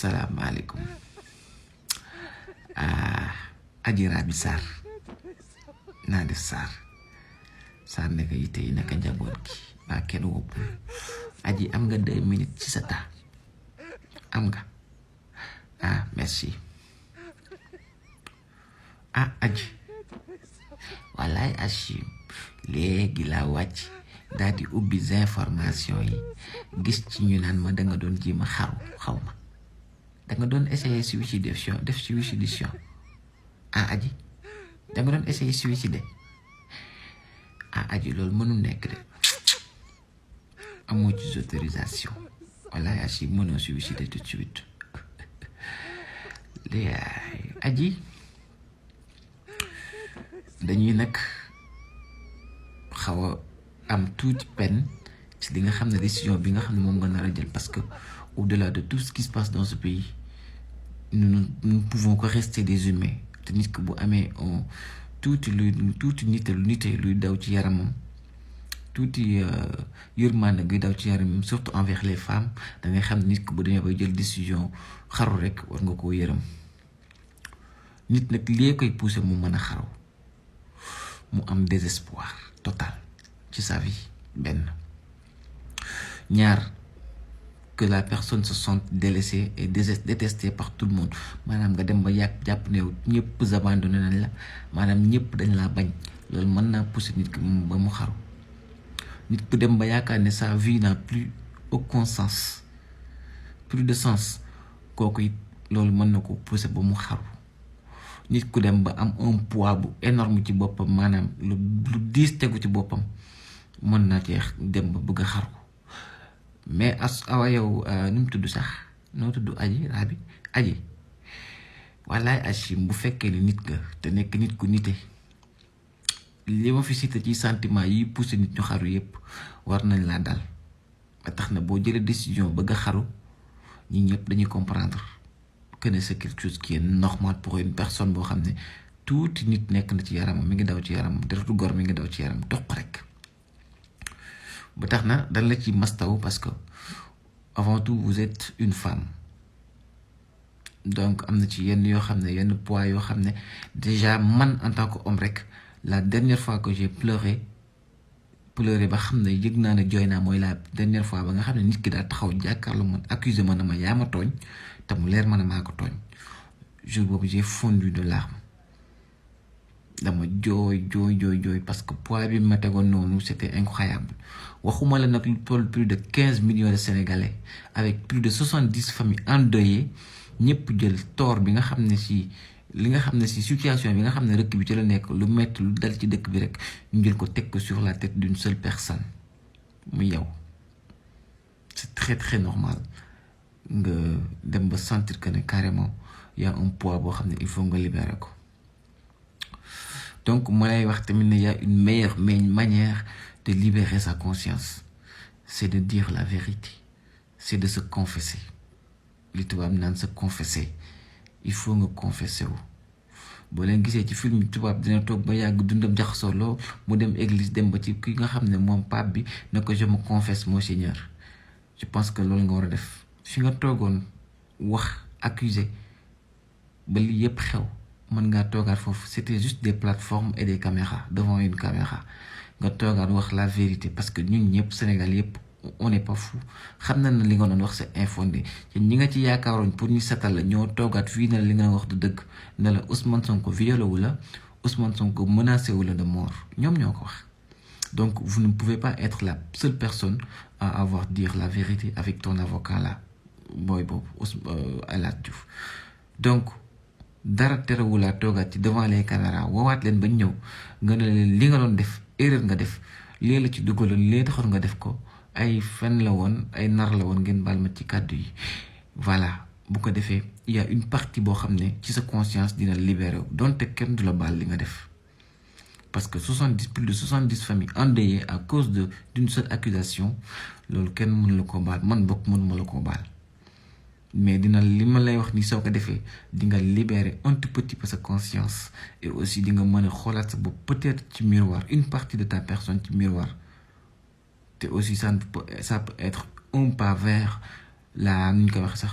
salaamaaleykum Adji Raby Sarr naa def Sarr naka yitte yi naka njaboot gi baa kenn woppul Adji am nga 2 minutes ci sa temps am nga merci Adji wallaay Achim léegi laa wàcc daal di ubbi information yi gis ci ñu naan ma danga doon jéem a xaru xaw ma danga doon essayer suicidation def suicidation Adji danga doon essayer suicide Adji loolu mënul nekk de amoo ci autorisation wallaay Achim mënoo suicide tout de suite Adji dañuy nag xaw a am tuuti peine ci li nga xam ne décision bi nga xam ne moom nga nar a jël parce que au-delà de tout ce qui se passe dans ce pays nous ne pouvons que rester des humains te nit ki bu amee tuuti nite luy daw ci yaramam tuuti yërmande guy daw ci yaramam surtout envers les femmes da ngay xam ne nit ki bu demee bay jël décision xaru rek war nga koo yërëm nit nag lee koy pousser mu mën a xaru mu am désespoir total ci sa vie benn ñaar que la personne se sente délaissée et détestée par tout le monde maanaam nga dem ba jàpp ne ñëpp abandonné nañ la maanaam ñëpp dañ laa bañ loolu mën naa pousser nit ki ba mu xaru nit ku dem ba yaakaar ne sa vie n'a plus aucun sens plus de sens kooku it loolu mën na ko pousser ba mu xaru nit ku dem ba am un poids bu énorme ci boppam maanaam lu diis tegu ci boppam mën naa cee dem ba bëgg a xaru mais awa yow nu mu tudd sax noo tudd Adji Raby Adji wallaay Achim bu fekkee ne nit nga te nekk nit ku nite li ma fi cité ci sentiment yi poussé nit ñu xaru yépp war nañ laa dal ba tax na boo jëlee décision bëgg a xaru ñi ñëpp dañuy comprendre que c'est quelque chose qui est normal pour une personne boo xam ne tuuti nit nekk na ci yaramam mi ngi daw ci yaramam deretu gor mi ngi daw ci yaramam toq rek ba tax na dañ la ci mastaw parce que avant tout vous êtes une femme donc am na ci yenn yoo xam ne yenn poids yoo xam ne déjà man en tant que homme rek la dernière fois que j'ai pleuré ba xam ne yëg naa ne jooy naa mooy la dernière fois ba nga xam ne nit ki daa taxaw jàkkaarloo man accusé ma na ma yaa ma tooñ te mu leer ma ne maa ko tooñ jour boobu j'ai fondu de larmes dama jooy parce que poids bi ma tegoon noonu c'était incroyable waxuma la nag lu toll plus de 15 millions de Sénégalais avec plus de 70 familles endeuillées ñëpp jël tort bi nga xam ne si li nga xam ne si situation bi nga xam ne dëkk bi ci la nekk lu metti lu dal ci dëkk bi rek ñu jël ko teg ko sur la tête d'une seule personne mu yow c'est très très normal nga dem ba sentir que ne carrément y a un poids boo xam ne il faut nga libérer ko donc ma lay wax tamit ne y a une meilleure manière de libérer sa conscience c'est de dire la vérité c'est de se confesser li tubaab naan se confesser il faut nga confesser wu boo leen gisee ci film tubaab dina toog ba yàgg dundam jaxasoo lool mu dem église dem ba ci ki nga xam ne moom pape bi ne ko je me confesse mon Seigneur je pense que loolu nga war a def fi nga toogoon wax accusé ba lii yépp xew mën ngaa toogaat foofu c'était juste des plateformes et des caméras devant une caméra nga toogaat wax la vérité parce que ñun ñëpp Sénégal yépp on n'est pas fou xam na ne li nga doon wax c'est infondé te ñi nga ci yaakaaroon pour ñu setal la ñoo toogaat fii ne li nga wax du dëgg ne la Ousmane Sonko violé wu la Ousmane Sonko menacé wu la de mort ñoom ñoo ko wax donc vous ne pouvez pas être la seule personne à avoir dire la vérité avec ton avocat là booy boobu El Hadj Diouf donc dara terewulaa toogaat ci devant les caméras woowaat leen ba ñëw nga ne leen li nga doon def erreur nga def lii la ci dugaloon lii taxoon nga def ko ay fen la woon ay nar la woon ngeen baal ma ci kàddu yi voilà bu ko defee il y a une partie boo xam ne ci sa conscience dina libéré donte kenn du la baal li nga def parce que plus de 70 familles endeuillées à cause d'une seule accusation loolu kenn mënu la ko baal man bokk mënuma la ko baal mais dina li ma lay wax ni soo ko defee di nga libérer un tout petit peu sa conscience et aussi di nga mën a xoolaat sa bopp peut-être ci miroir une partie de ta personne ci miroir te aussi ça peut être un pas vers la nu ñu koy wax sax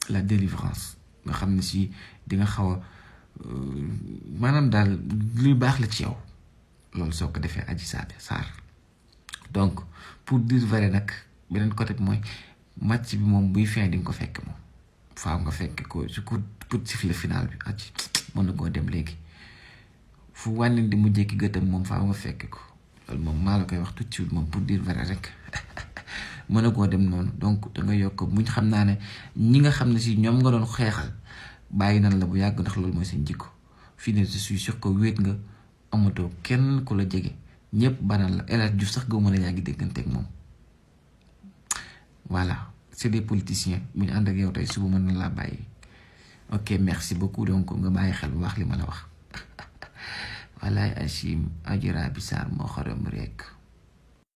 la délivrance nga xam ne si di nga xaw a maanaam daal luy baax la ci yow loolu soo ko defee Adji Sarr donc pour dire vrai nag beneen côté bi mooy match bi moom buy fin di nga ko fekk moom faaw nga fekk ko su ko pour sifflet final bi Adji mën na koo dem léegi fu wàññi di mu jékki gëtam moom faaw nga fekk ko loolu moom maa la koy wax tout de suite moom pour dire vrai rek mën na koo dem noonu donc da nga yokk muñ xam naa ne ñi nga xam ne si ñoom nga doon xeexal bàyyi nan la bu yàgg ndax loolu mooy seen jikko fii ne je suis sûr que wéet nga amatoo kenn ku la jege ñëpp banal la El Hadj Diouf sax gëw mën a yaa ngi dégganteeg moom voilà c'est des politiciens bu ñu ànd ak yow tey suba mën na laa bàyyi ok merci beaucoup donc nga bàyyi xel bu baax li ma la wax walaay Achim Adji Raby Sarr moo xorom rek